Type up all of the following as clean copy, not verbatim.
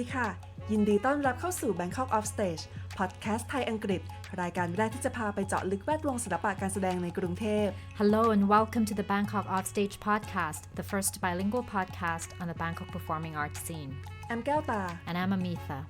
ดีค่ะยินดีต้อนรับเข้าสู่ Bangkok Off Stage พอดแคสต์ไทยอังกฤษรายการแรกที่จะพาไปเจาะลึกแวดวงศิลปะการแสดงในกรุงเทพ Hello and welcome to the Bangkok Offstage podcast, the first bilingual podcast on the Bangkok Performing Arts Scene. แอมแก้วตา And I'm Amitha.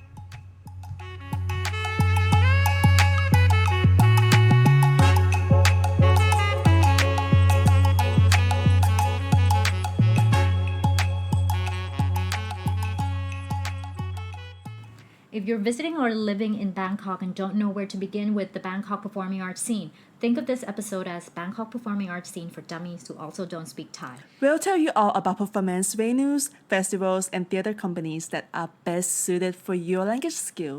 If you're visiting or living in Bangkok and don't know where to begin with the Bangkok Performing Arts Scene, think of this episode as Bangkok Performing Arts Scene for dummies who also don't speak Thai. We'll tell you all about performance venues, festivals, and theater companies that are best suited for your language skill.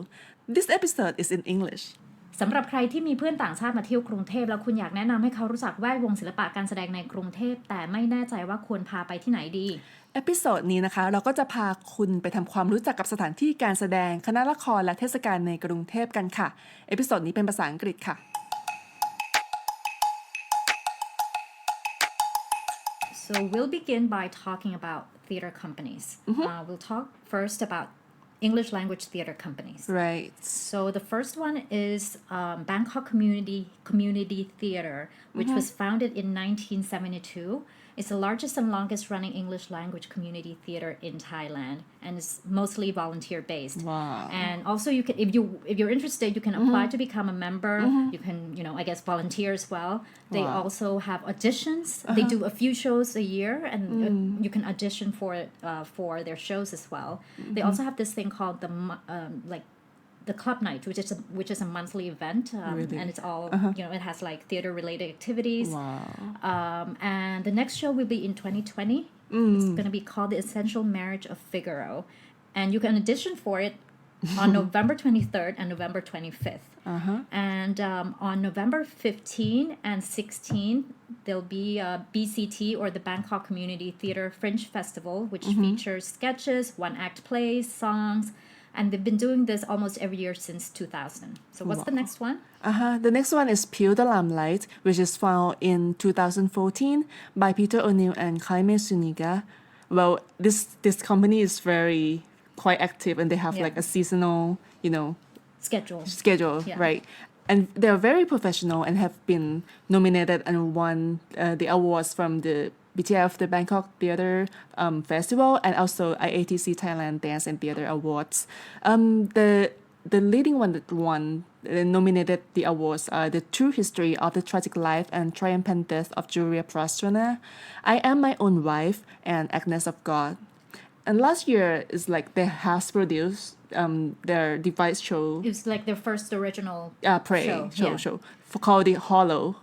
This episode is in English. สำหรับใครที่มีเพื่อนต่างชาติมาเที่ยวกรุงเทพแล้วคุณอยากแนะนำให้เขารู้จักแวดวงศิลปะการแสดงในกรุงเทพแต่ไม่แน่ใจว่าควรพาไปที่ไหนดีเอพิโซดนี้นะคะเราก็จะพาคุณไปทำความรู้จักกับสถานที่การแสดงคณะละครและเทศกาลในกรุงเทพกันค่ะเอพิโซดนี้เป็นภาษาอังกฤษค่ะ So we'll begin by talking about theater companies. We'll talk first about English language theater companies. Right. So the first one is Bangkok Community Theater, which was founded in 1972. It's the largest and longest running English language community theater in Thailand, and it's mostly volunteer based. Wow. And also, you can, if you're interested, you can apply to become a member. You can, I guess, volunteer as well. They also have auditions. They do a few shows a year, and you can audition for their shows as well. They also have this thing called the club night, which is a monthly event, really? And it's all it has like theater related activities. Wow. And the next show will be in 2020. It's going to be called The Essential Marriage of Figaro, and you can audition for it on November 23rd and November 25th. And on November 15 and 16, there'll be a BCT or the Bangkok Community Theater Fringe Festival, which features sketches, one-act plays, songs. And they've been doing this almost every year since 2000. So what's the next one? The next one is Peel the Limelight, which is found in 2014 by Peter O'Neill and Jaime Zuniga. Well, this company is quite active, and they have like a seasonal, schedule, right? And they're very professional and have been nominated and won the awards from the BTF, the Bangkok Theatre Festival, and also IATC Thailand Dance and Theatre Awards. The leading one that won nominated the awards are The True History of the Tragic Life and Triumphant Death of Julia Prostrana, I Am My Own Wife, and Agnes of God. And last year is like they have produced their device show. It was like their first original show called Hollow,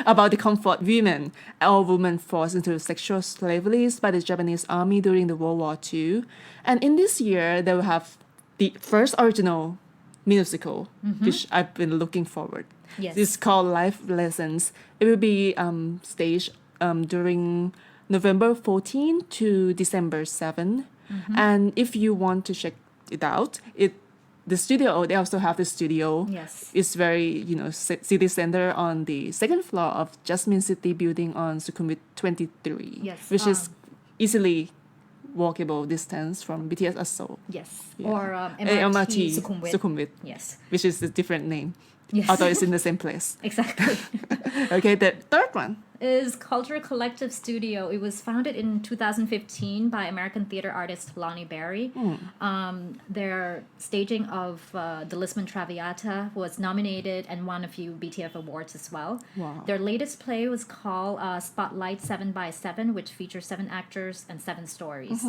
about the comfort women. All women forced into sexual slavery by the Japanese army during the World War II. And in this year, they will have the first original musical, which I've been looking forward. Yes. It's called Life Lessons. It will be staged during November 14 to December 7. And if you want to check it out, they also have the studio. Yes. It's very, city center on the second floor of Jasmine City building on Sukhumvit 23. Yes. Which is easily walkable distance from BTS Asseoul. Yes. Yeah. Or MRT Sukhumvit. Yes. Which is a different name. Yes. Although it's in the same place. Exactly. Okay, the third one is Culture Collective Studio. It was founded in 2015 by American theater artist Lonnie Barry. Their staging of The Lisbon Traviata was nominated and won a few BTF awards as well. Wow. Their latest play was called Spotlight 7x7, which features 7 actors and 7 stories.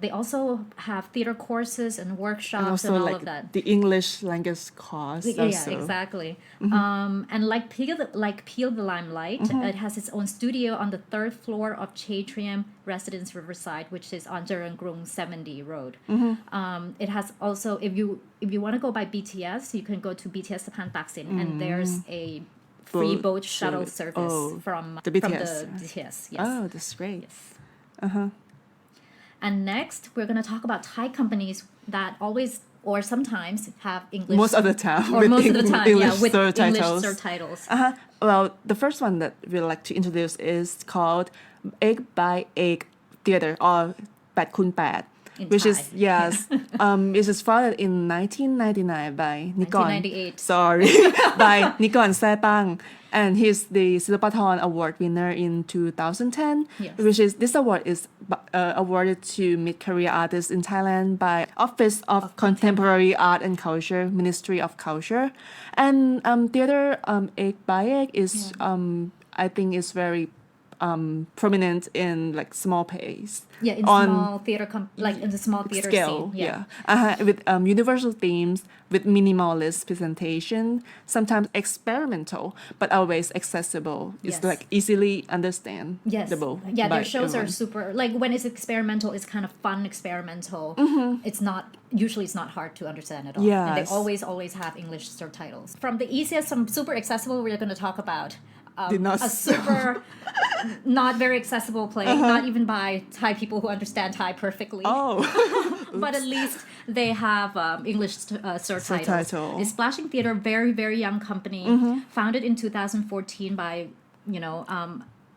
They also have theater courses and workshops and all of that. The English language course. Yeah, exactly. And like Peel the Limelight, it has its own studio on the 3rd floor of Chatrium Residence Riverside, which is on Jarangrung 70 Road. It has also, if you want to go by BTS, you can go to BTS Sapan Taksin, and there's a free boat shuttle service from the BTS. Yes. Oh, that's great. Yes. And next, we're going to talk about Thai companies that always or sometimes have English. Most of the time. Or most of the time, with subtitles. English subtitles. Well, the first one that we'd like to introduce is called Egg by Egg Theater or 8 คูณ 8 in which Thai. is yes, it was founded in 1999 by Nikon. 1998. Sorry, by Nikon Saetang, and he's the Silapathon Award winner in 2010. Yes. Which is this award is awarded to mid-career artists in Thailand by Office of Contemporary Art and Culture, Ministry of Culture, and theater Ek Bayek is I think is very prominent in like small plays. Yeah, in on small theater, like in the small theater scale, scene. with universal themes, with minimalist presentation, sometimes experimental, but always accessible. It's Yes. like easily Yes. understandable. Yeah, by their shows are everyone. super, like when it's experimental, it's kind of fun experimental. It's not, usually it's not hard to understand at all. And they Yes. always have English subtitles. From the easiest, some super accessible, we're going to talk about Did not a super not very accessible play, not even by Thai people who understand Thai perfectly. Oh, But at least they have English subtitles. Subtitle. It's Splashing Theater, very, very young company, founded in 2014 by,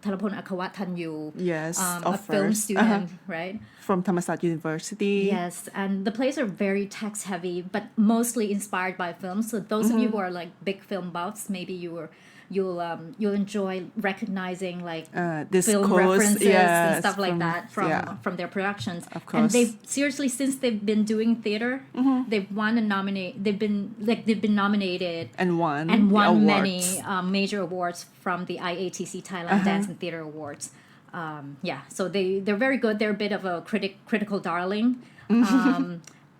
Thalapon Akawat Tanyu, yes, a of film course. student, right? From Thammasat University. Yes, and the plays are very text heavy, but mostly inspired by films. So those of you who are like big film buffs, maybe you'll enjoy recognizing like This film course, references and stuff like from- that from their productions. Of And course. they've seriously, since they've been doing theater, they've won and they've been nominated and won and the won awards. many major awards from the IATC Thailand Dance and Theater Awards. So they're very good. They're a bit of a critical darling.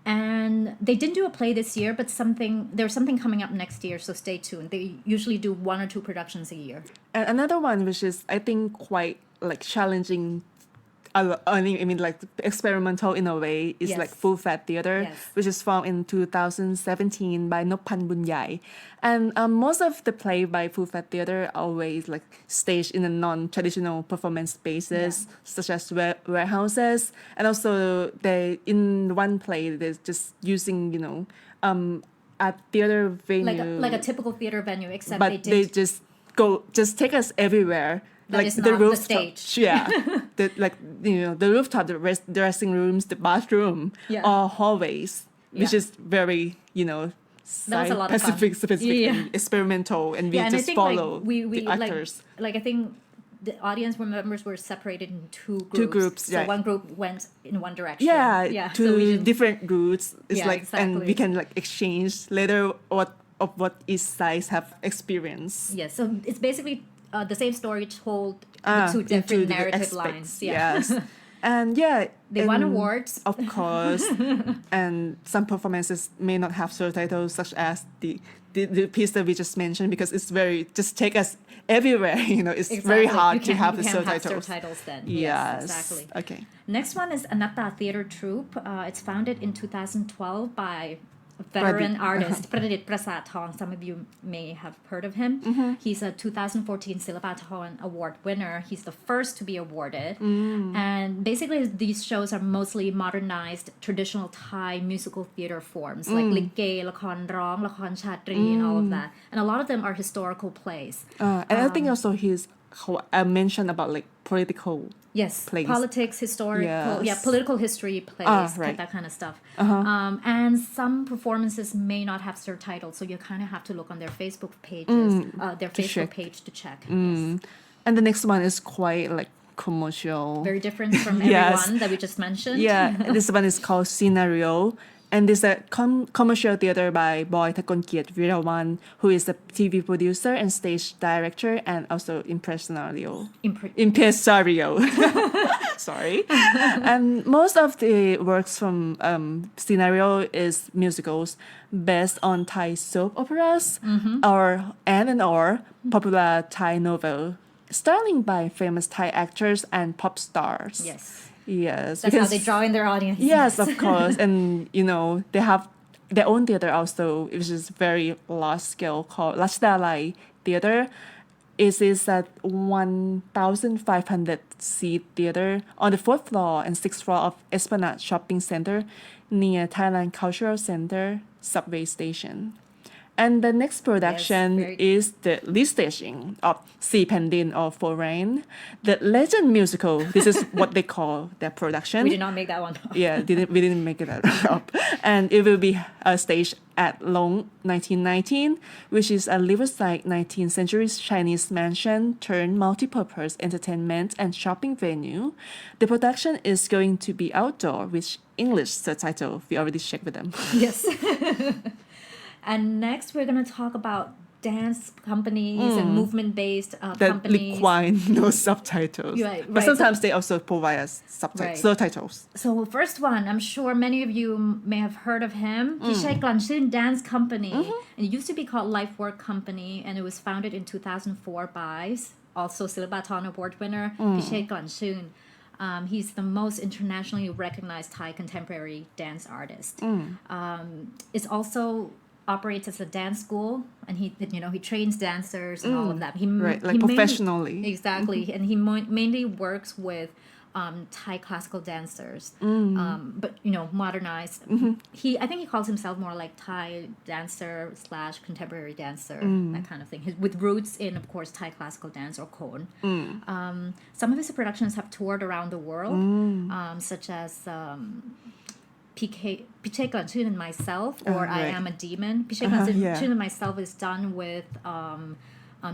And they didn't do a play this year, but there's something coming up next year, so stay tuned. They usually do 1 or 2 productions a year. And another one, which is I think quite like challenging. I mean, like experimental in a way, is Yes. like Full Fat Theater, Yes. which is formed in 2017 by Noppan Bunyai. And most of the play by Full Fat Theater are always like staged in a non-traditional performance spaces, such as warehouses. And also they in one play they're just using a theater venue, Like a typical theater venue, except but they did just take us everywhere. That Like is the not the rooftop, stage. yeah. The rooftop, the dressing rooms, the bathroom, Yeah. or hallways, which Yeah. is very That was a lot of specific, fun. Yeah. and experimental, and we and I just think follow like we the actors. like I think the audience members were separated in two groups. Two groups, So right. one group went in one direction. Yeah, So two we didn't- different routes. It's Yeah, like, and exactly. we can like exchange later what each sides have experienced. Yes, so it's basically the same story told with two in different the narrative aspects, lines. Yeah. Yes. And They won and awards. Of course. And some performances may not have subtitles, such as the piece that we just mentioned, because it's very, just take us everywhere. It's very Exactly. hard You to can't- have you the can't subtitles. Have subtitles then. Yes. Exactly. Okay. Next one is Anatta Theater Troupe. It's founded in 2012 by a veteran artist, Pradit Prasad Thong. Some of you may have heard of him. He's a 2014 Silapathon Award winner. He's the first to be awarded. And basically, these shows are mostly modernized traditional Thai musical theater forms, like Likke, Lakon Rong, Lakon Chatri, and all of that. And a lot of them are historical plays. And I think also I mentioned about like political. Yes, plays. politics, historical, Yes. political history plays, right. that kind of stuff. And some performances may not have subtitles, so you kind of have to look on their Facebook pages, their Facebook check. page to check. Yes. And the next one is quite like commercial. Very different from Yes. everyone that we just mentioned. Yeah, this one is called Scenario. And this is a commercial theater by Boy Takonkiet Virawan, who is a TV producer and stage director and also impresario. Sorry. And most of the works from Scenario is musicals based on Thai soap operas or popular Thai novel, starring by famous Thai actors and pop stars. Yes. Yes. That's how they draw in their audience. Yes, of course. And, they have their own theater also, which is very large scale, called Lashdalai Theater. It is a 1,500 seat theater on the 4th floor and 6th floor of Esplanade Shopping Center near Thailand Cultural Center subway station. And the next production very- is the restaging of Sea Pendin or Foreign, the legend musical. This is what they call their production. We did not make that one up. Yeah, we didn't make it up. And it will be staged at Long 1919, which is a riverside 19th century Chinese mansion turned multi-purpose entertainment and shopping venue. The production is going to be outdoor with English subtitle. We already checked with them. Yes. And next, we're going to talk about dance companies and movement-based That companies. require no subtitles. Right, But right. sometimes they also provide us Right. subtitles. So first one, I'm sure many of you may have heard of him. Pichai Glanshun Dance Company. And it used to be called Life Work Company, and it was founded in 2004 by also Silbaton Award winner Pichai Glanshun. He's the most internationally recognized Thai contemporary dance artist. It's also operates as a dance school, and he trains dancers and all of that. Right, like mainly- professionally. Exactly, and he mainly works with Thai classical dancers, but modernized. I think he calls himself more like Thai dancer / contemporary dancer, that kind of thing. With roots in, of course, Thai classical dance or Khon. Some of his productions have toured around the world, such as Pichai Glanshun and Myself, or I right. Am a Demon. Pichai Glanshun yeah. and Myself is done with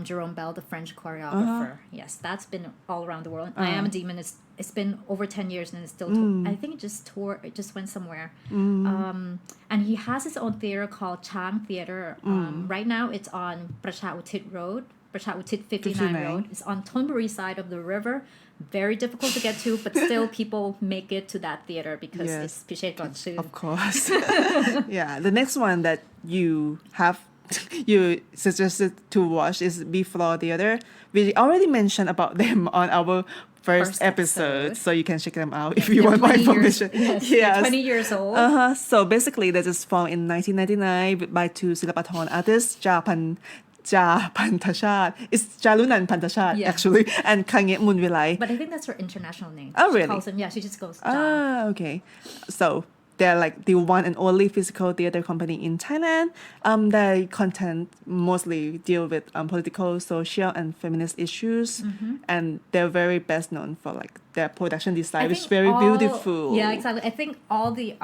Jerome Bell, the French choreographer. Yes, that's been all around the world. I Am a Demon it's been over 10 years and it's still I think it just went somewhere. And he has his own theater called Chang Theater. Right now it's on Pracha Utit Road, Pracha Utit 59 Road. It's on Thonburi side of the river. Very difficult to get to, but still people make it to that theater because Yes. it's Pichai Glanshun. Of course. Yeah. The next one that you suggested to watch is B-Floor Theater. We already mentioned about them on our first episode, so you can check them out if you They're want more 20 years- information. Yes, they're 20 years old. So basically, they just formed in 1999 by two Silapathon artists, Pantachat. It's Jalunan Pantachat, Yeah. actually, and Kangye Munvilai. But I think that's her international name. Oh, She really? calls him, she just goes John. Okay. So they're like the one and only physical theater company in Thailand. Their content mostly deal with political, social, and feminist issues, and they're very best known for like their production design, which is very beautiful. Yeah, exactly. I think all the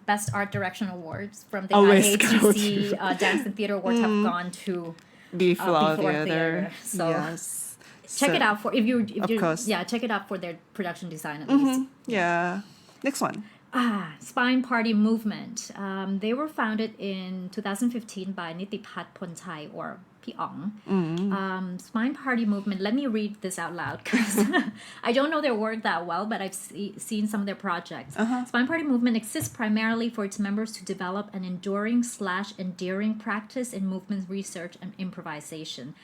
best art direction awards from the Always go IATC to- Dance and Theater Awards have gone to B-Floor B-Floor Theater. Theater. So yes. check So- it out if you course. Yeah, check it out for their production design at least. Yeah. Next one. Spine Party Movement. They were founded in 2015 by Nitipat Ponchai or Piong. Spine Party Movement. Let me read this out loud because I don't know their work that well, but I've seen some of their projects. Spine Party Movement exists primarily for its members to develop an enduring practice in movement research and improvisation.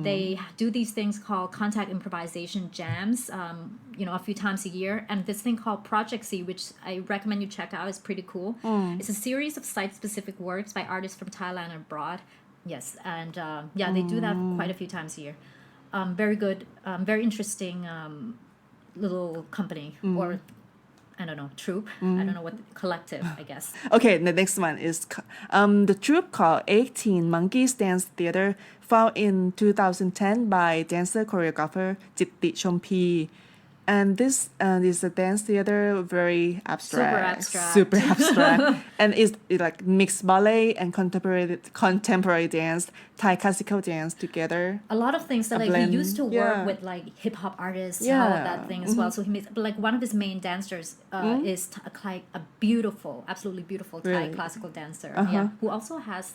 They do these things called contact improvisation jams, a few times a year, and this thing called Project C, which I recommend you check out, is pretty cool. It's a series of site-specific works by artists from Thailand and abroad. Yes, and they do that quite a few times a year. Very good, very interesting little company or I don't know, troupe. I don't know what collective, I guess. Okay, the next one is the troupe called 18 Monkeys Dance Theater, found in 2010 by dancer choreographer Jitti Chompi. And this is a dance theater, very abstract. Super abstract. And it's like mixed ballet and contemporary dance, Thai classical dance together. A lot of things that he used to work with like hip hop artists, all of that thing as well. So he makes like one of his main dancers is like a absolutely beautiful Thai classical dancer. Who also has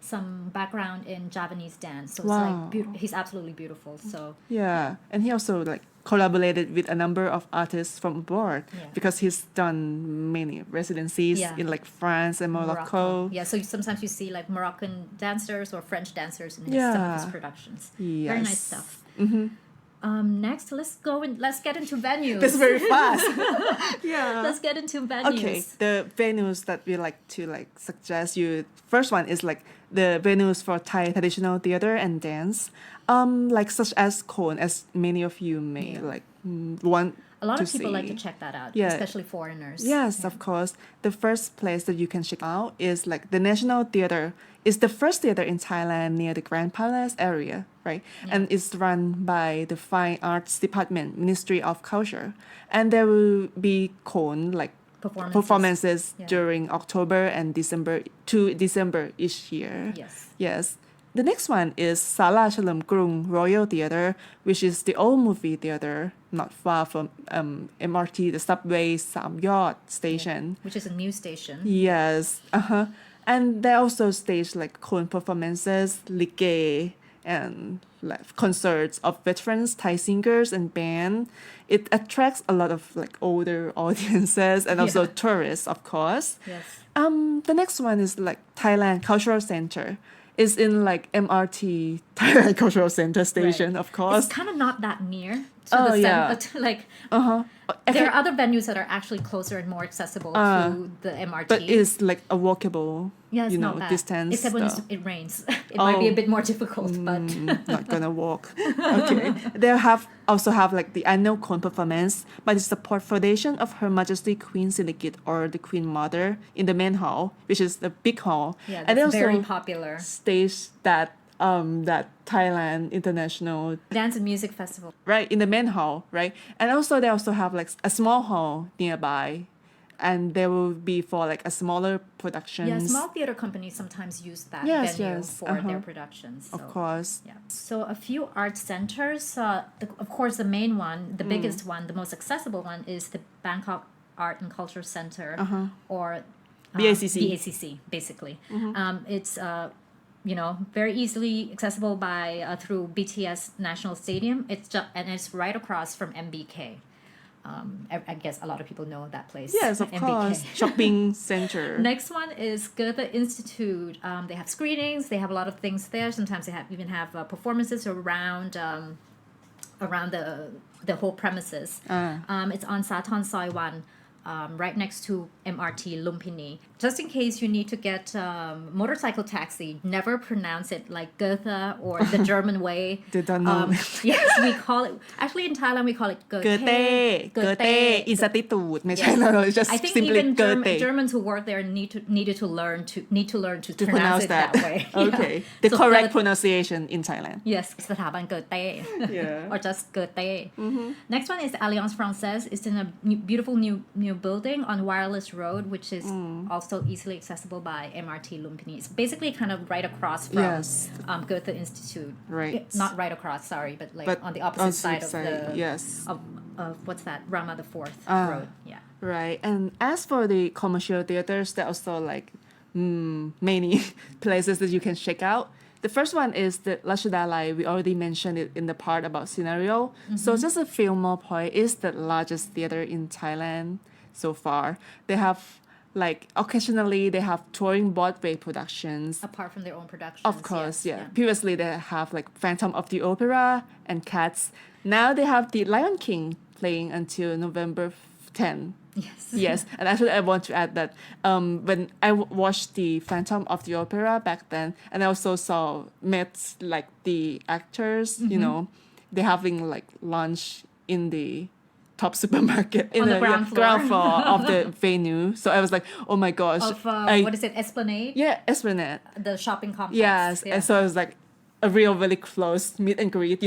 some background in Javanese dance. So it's like he's absolutely beautiful. So and he also like collaborated with a number of artists from abroad because he's done many residencies in like France and Morocco. Yeah, so sometimes you see like Moroccan dancers or French dancers in some of his productions. Very nice stuff. Next, let's get into venues. That's very fast. Let's get into venues. Okay, the venues that we like to like suggest you. First one is like the venues for Thai traditional theater and dance. Like such as Khon, as many of you may like want. A lot to of people see. like to check that out, Yeah. especially foreigners. Yes, of course. The first place that you can check out is like the National Theater It's the first theater in Thailand near the Grand Palace area, right? And it's run by the Fine Arts Department, Ministry of Culture. And there will be performances during October and December each year. Yes. The next one is Sala Chalam Krung Royal Theatre, which is the old movie theatre not far from MRT, the subway Samyot station. Which is a new station. Yes. And they also stage cone performances, lige, and concerts of veterans, Thai singers and band. It attracts a lot of older audiences and also tourists, of course. Yes. The next one is Thailand Cultural Center. It's in MRT Thailand Cultural Center station, of course. It's kind of not that near to the center. There are other venues that are actually closer and more accessible to the MRT. But it's a walkable distance. Except when it rains. It might be a bit more difficult, but... not gonna walk. Okay. They also have the annual cone performance by the Support Foundation of Her Majesty Queen Siligit or the Queen Mother in the main hall, which is the big hall. Yeah, and that's they very also popular. Stage that Thailand International Dance and Music Festival. Right, in the main hall, right? And also they also have a small hall nearby. And there will be for a smaller productions. Yeah, small theater companies sometimes use that venue for their productions. So, of course. Yeah. So a few art centers. Of course, the main one, the biggest one, the most accessible one is the Bangkok Art and Culture Center or BACC, basically. It's very easily accessible by through BTS National Stadium. It's right across from MBK. I guess a lot of people know that place. Yes, of course. Shopping center. Next one is Goethe Institute. They have screenings. They have a lot of things there. Sometimes they even have performances around the whole premises. It's on Sathorn Soi 1. Right next to MRT Lumpini. Just in case you need to get motorcycle taxi, never pronounce it like Goethe or the German way. They don't know. Yes, we call it. Actually, in Thailand, we call it Goethe. Goethe. Institute. It's just I think simply even Goethe. Germans who work there needed to learn to pronounce it that way. Okay. The correct pronunciation in Thailand. Yes, สถาบัน Goethe. Yeah. Or just Goethe. Next one is Alliance Française. It's in a beautiful new building on Wireless Road, which is also easily accessible by MRT Lumpini. It's basically kind of right across from Goethe Institute. Right. Not right across, sorry, but on the opposite side of the... Yes. Of what's that? Rama the Fourth Road. Yeah. Right. And as for the commercial theaters, there are also many places that you can check out. The first one is the Rashidalai. We already mentioned it in the part about scenario. So just a few more point is the largest theater in Thailand so far. They have occasionally they have touring Broadway productions. Apart from their own productions. Of course, yeah. Previously they have Phantom of the Opera and Cats. Now they have the Lion King playing until November 10. Yes. And actually I want to add that when I watched the Phantom of the Opera back then, and I also met the actors, they're having lunch in the top supermarket in the ground floor of the venue. So I was like, oh my gosh. Of, what is it, Esplanade? Yeah, Esplanade. The shopping complex. Yes. Yeah. And so it was a really close meet and greet,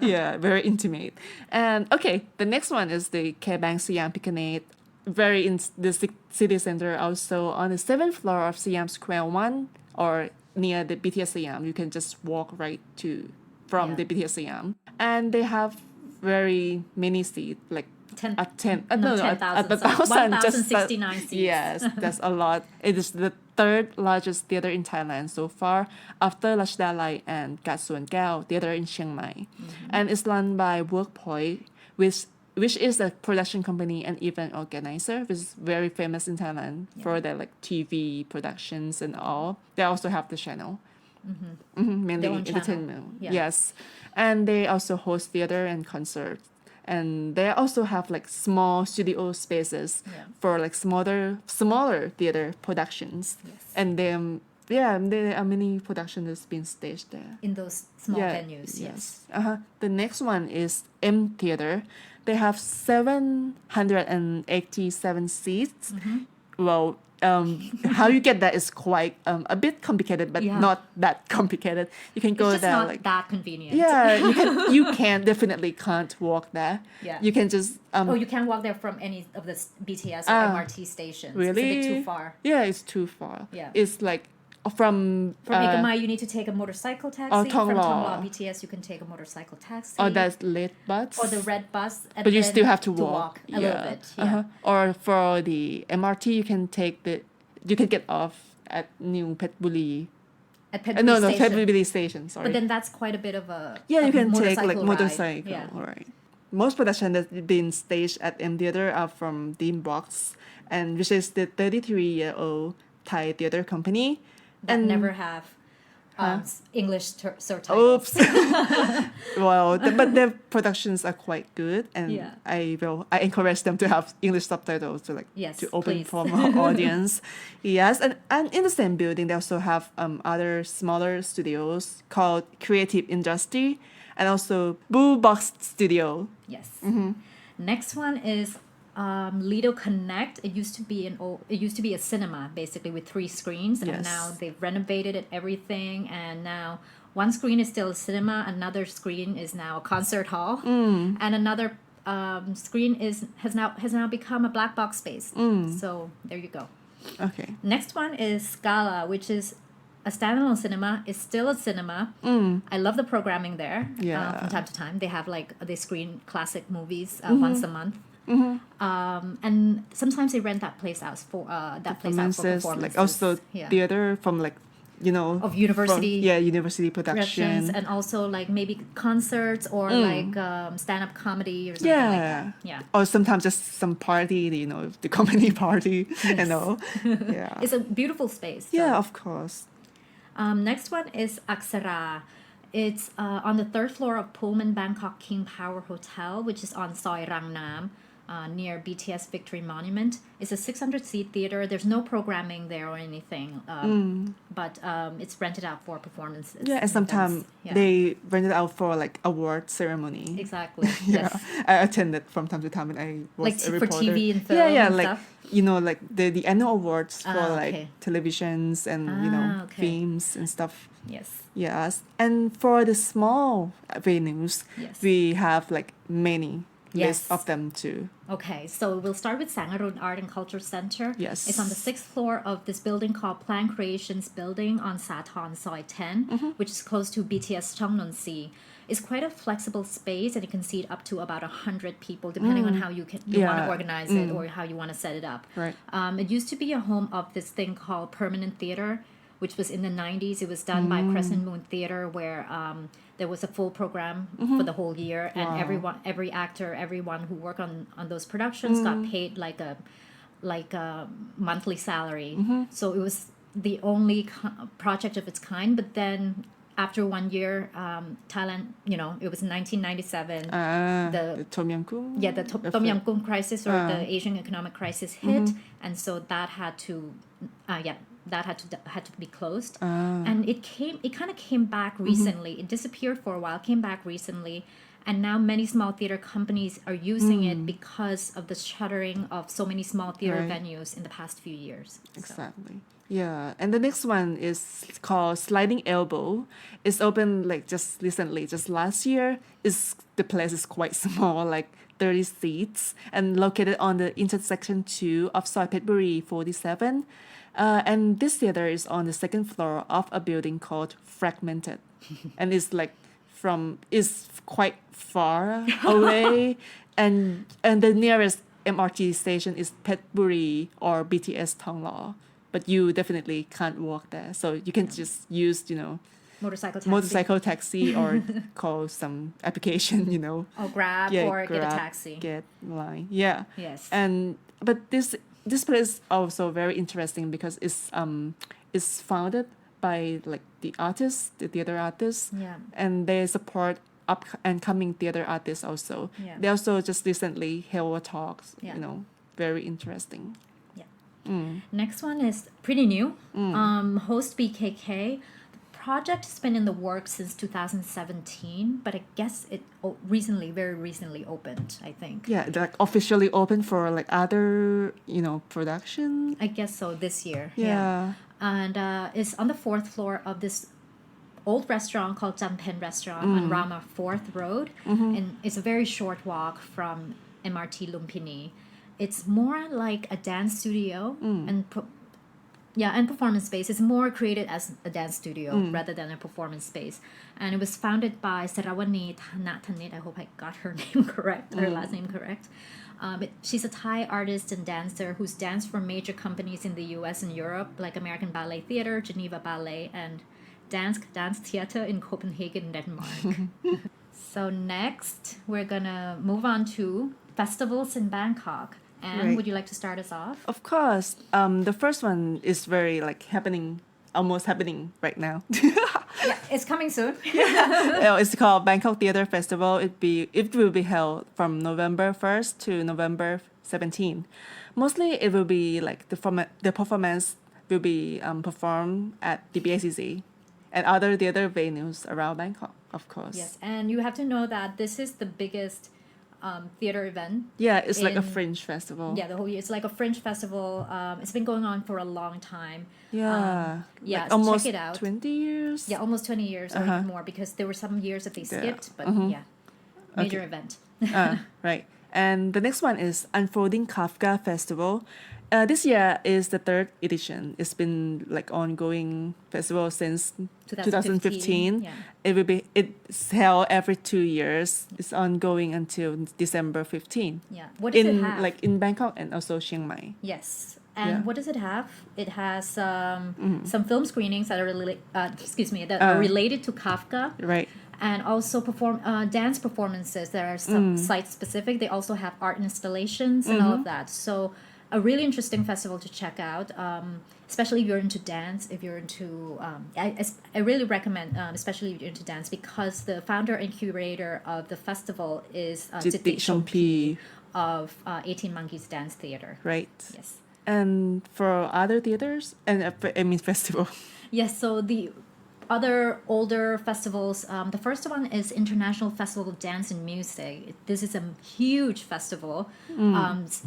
Yeah, very intimate. And okay, the next one is the K-Bank Siam Picnic, very in the city center also on the 7th floor of Siam Square 1 or near the BTS Siam. You can just walk right from the BTS Siam. And they have very many seats, 10,000. 1,069 seats. Yes, that's a lot. It is the third largest theater in Thailand so far, after Rashidalai and Kat Suan Keo Theater in Chiang Mai. And it's run by Workpoint, which is a production company and event organizer, which is very famous in Thailand for their TV productions and all. They also have the channel. Mainly entertainment. Yes. And they also host theater and concerts. And they also have small studio spaces for smaller theater productions. Yes. And there are many productions that's been staged there. In those small venues, yes. The next one is M Theater. They have 787 seats. Well, how you get that is quite a bit complicated, but not that complicated. You can go It's just there not like that convenient. yeah, you can definitely can't walk there. Yeah. You can just Oh, you can't walk there from any of the BTS or MRT stations. really It's a bit too far. Yeah, it's too far. Yeah. It's like from Ekamai, you need to take a motorcycle taxi. or From Tonglo. Tonglo BTS, you can take a motorcycle taxi. or that's late bus. Or the red bus. And but you then still have to walk. a little bit. Yeah. Or for the MRT, you can get off at New Petburi. At Petburi No, Station. Petburi Station. Sorry. But then that's quite a bit of a yeah, you can take motorcycle like ride. motorcycle. Yeah. All right. Most productions that been staged at M Theater are from Dreambox, and which is the 33-year-old Thai theater company. That never have English subtitles. Oops. Well, but their productions are quite good, and Yeah. I encourage them to have English subtitles to Yes, to open please. for more audience. Yes, and in the same building they also have other smaller studios called Creative Industry, and also Boo Box Studio. Yes. Next one is Lido Connect. It used to be a cinema basically with 3 screens, and Yes. now they've renovated it, everything, and now one screen is still a cinema, another screen is now a concert hall, and another screen has now become a black box space. So there you go. Okay. Next one is Scala, which is a standalone cinema. It's still a cinema. I love the programming there. Yeah. From time to time, they screen classic movies once a month. And sometimes they rent that place out for performances. Like also Yeah. theater from like Of university university productions, production. and also like maybe concerts or like stand-up comedy or something like that. Yeah. Or sometimes just some party, the comedy party, Yeah. It's a beautiful space. So. Yeah, of course. Next one is Aksara. It's on the 3rd floor of Pullman Bangkok King Power Hotel, which is on Soi Rang Nam, near BTS Victory Monument. It's a 600-seat theater. There's no programming there or anything, but it's rented out for performances. Yeah, and sometimes they rent it out for like award ceremony. Exactly. Yeah, Yes. I attended from time to time, and I was Like a for reporter. TV and film yeah, and like stuff? like the annual awards for like okay. televisions and okay. films and stuff. Yes. Yes, and for the small venues, Yes. we have like many lists Yes. of them too. Okay, so we'll start with Sangarun Art and Culture Center. Yes. It's on the 6th floor of this building called Plan Creations Building on Sathon Soi 10, which is close to BTS Cheongnon Si. It's quite a flexible space, and you can seat up to about 100 people, depending on how you want to organize it or how you want to set it up. Right. It used to be a home of this thing called Permanent Theater, which was in the 90s. It was done by Crescent Moon Theater, where there was a full program for the whole year, and every actor, everyone who worked on those productions got paid like a monthly salary. So it was the only project of its kind. But then after 1 year, Thailand, it was 1997. The Tom Yum Goong. Yeah, the Tom Yum Goong crisis or the Asian economic crisis hit, and so that had to be closed. And it kind of came back recently. It disappeared for a while, came back recently, and now many small theater companies are using it because of the shuttering of so many small theater venues in the past few years. Exactly. Yeah, and the next one is called Sliding Elbow. It's opened like just recently, just last year. The place is quite small, like 30 seats, and located on the intersection 2 of Soi Petburi 47. And this theater is on the 2nd floor of a building called Fragmented, and it's quite far away, and the nearest MRT station is Petburi or BTS Thonglo, but you definitely can't walk there, so you can just use motorcycle taxi or call some application, Or Grab or get a taxi. Get line, yeah. Yes. But this place is also very interesting because it's founded by like the theater artists, and they support up and coming theater artists also. Yeah. They also just recently held talks, very interesting. Next one is pretty new. Host BKK. project has been in the works since 2017, but I guess it very recently opened, I think. Yeah, like officially open for like other, production. I guess so this year. Yeah. And it's on the fourth floor of this old restaurant called Jampen Restaurant on Rama 4th Road. And it's a very short walk from MRT Lumpini. It's more like a dance studio and performance space. It's more created as a dance studio rather than a performance space. And it was founded by Sarawani Thanatanit. I hope I got her name correct, her last name correct. She's a Thai artist and dancer who's danced for major companies in the US and Europe, like American Ballet Theatre, Geneva Ballet, and Dance Theatre in Copenhagen, Denmark. So next, we're gonna move on to festivals in Bangkok. And would you like to start us off? Of course. The first one is very almost happening right now. Yeah, it's coming soon. It's called Bangkok Theatre Festival. It will be held from November 1st to November 17th. Mostly it will be like the performance will be performed at the BACC and other theatre venues around Bangkok, of course. Yes, and you have to know that this is the biggest theater event. Yeah, it's like a fringe festival. Yeah, the whole year. It's like a fringe festival. It's been going on for a long time. Yeah. Yeah, like so almost check it out. 20 years? Yeah, almost 20 years or even more because there were some years that they skipped, but major event. Right. And the next one is Unfolding Kafka Festival. This year is the third edition. It's been like ongoing festival since 2015. Yeah. It's held every 2 years. It's ongoing until December 15. Yeah. What does it have? Like in Bangkok and also Chiang Mai. Yes. And what does it have? It has some film screenings that are are related to Kafka. Right. And also dance performances that are some site specific. They also have art installations and all of that. So a really interesting festival to check out, especially if you're into dance. If you're into, I really recommend, especially if you're into dance, because the founder and curator of the festival is Jittik Shompi of 18 Monkeys Dance Theatre. Right. Yes. And for other theaters, festival. Yes, so the other older festivals, the first one is International Festival of Dance and Music. This is a huge festival.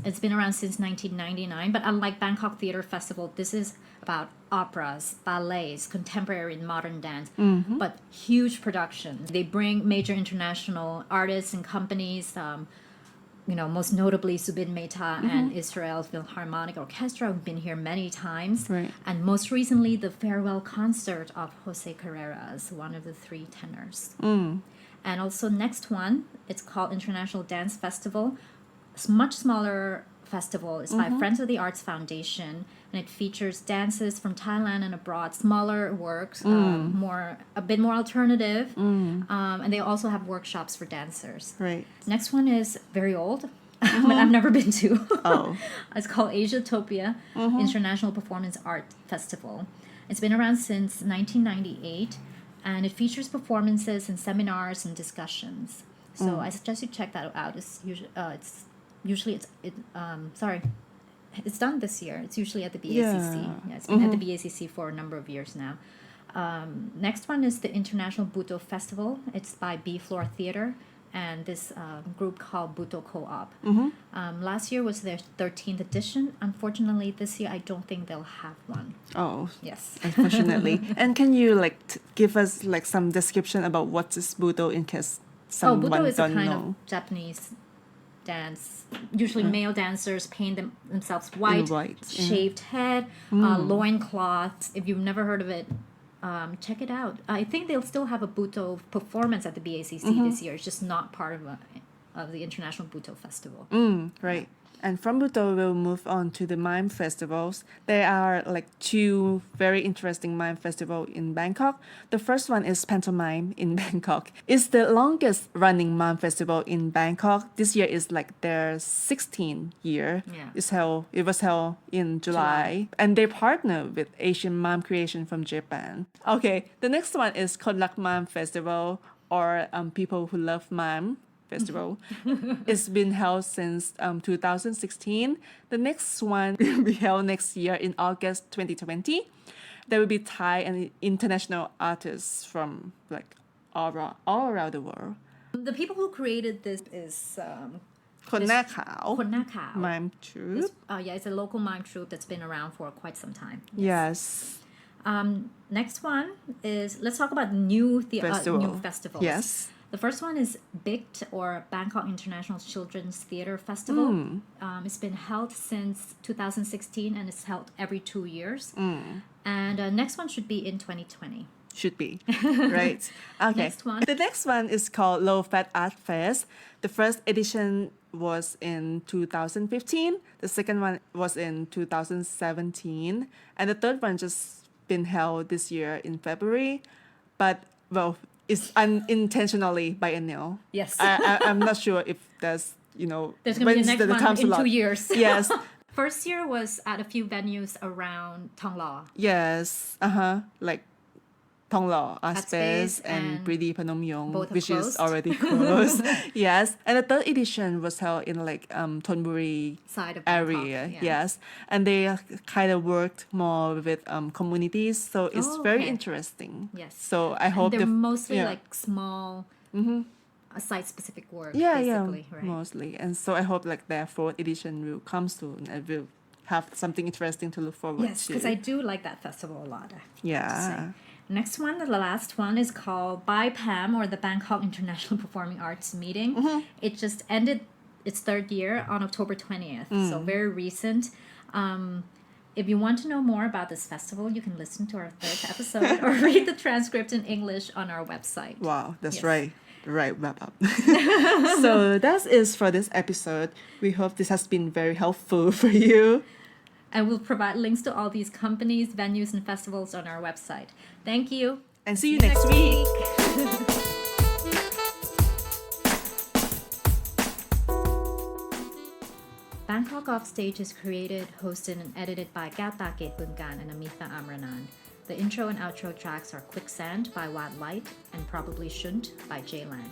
It's been around since 1999, but unlike Bangkok Theatre Festival, this is about operas, ballets, contemporary and modern dance, but huge production. They bring major international artists and companies, most notably Zubin Mehta and Israel Philharmonic Orchestra, who've been here many times. Right. And most recently, the farewell concert of Jose Carreras, one of the three tenors. And also next one, it's called International Dance Festival. It's a much smaller festival. It's by Friends of the Arts Foundation, and it features dances from Thailand and abroad, smaller works, a bit more alternative, and they also have workshops for dancers. Right. Next one is very old, but I've never been to. Oh. It's called Asiatopia International Performance Art Festival. It's been around since 1998, and it features performances and seminars and discussions. So I suggest you check that out. It's done this year. It's usually at the BACC. Yeah, it's been at the BACC for a number of years now. Next one is the International Buto Festival. It's by B Floor Theatre and this group called Buto Co-op. Last year was their 13th edition. Unfortunately, this year I don't think they'll have one. Oh. Yes. Unfortunately. And can you give us some description about what is Buto in case someone Buto is a don't kind know? of Japanese dance. Usually male dancers paint themselves white, shaved head, loincloths. If you've never heard of it, check it out. I think they'll still have a Buto performance at the BACC this year. It's just not part of the International Buto Festival. Right. And from Buto, we'll move on to the mime festivals. There are two very interesting mime festivals in Bangkok. The first one is Pantomime in Bangkok. It's the longest running mime festival in Bangkok. This year is their 16th year. Yeah. It was held in July. And they partner with Asian Mime Creation from Japan. Okay, the next one is Konlak Mime Festival, or People Who Love Mime Festival. It's been held since 2016. The next one will be held next year in August 2020. there will be Thai and international artists from like all around the world. The people who created this is คนหน้าขาว คนหน้าขาว mime troupe. Yeah, it's a local mime troupe that's been around for quite some time. Yes. Next one is let's talk about new festivals. Yes. The first one is BICT or Bangkok International Children's Theatre Festival. It's been held since 2016 and it's held every 2 years. And next one should be in 2020. Should be. Right. Okay. Next one. The next one is called Low Fat Art Fest. The first edition was in 2015. The second one was in 2017. And the third one just been held this year in February. But, well, it's unintentionally biennial. Yes. I'm not sure if there's, There's going to be the next one in 2 years. Yes. First year was at a few venues around Thong Lo. Yes. Like Thong Lo, Art Space, and Pretty Phnom Yong, which is already closed. Yes. And the third edition was held in like Thonburi Side of area. Bangkok, Yes. And they kind of worked more with communities. So it's very interesting. Yes. So I hope they're mostly like small site-specific work, basically, right? Mostly. And so I hope like their fourth edition will come soon and will have something interesting to look forward to. Yes, because I do like that festival a lot. Yeah. Next one, the last one is called BIPAM or the Bangkok International Performing Arts Meeting. It just ended its third year on October 20th, so very recent. If you want to know more about this festival, you can listen to our third episode or read the transcript in English on our website. Wow, that's right. Right, wrap up. So that is for this episode. We hope this has been very helpful for you. And we'll provide links to all these companies, venues, and festivals on our website. Thank you. And see you next week. Bangkok Offstage is created, hosted, and edited by Gata Ket Bungan and Amitha Amranan. The intro and outro tracks are Quicksand by Wad Light and Probably Shouldn't by Jay Lang.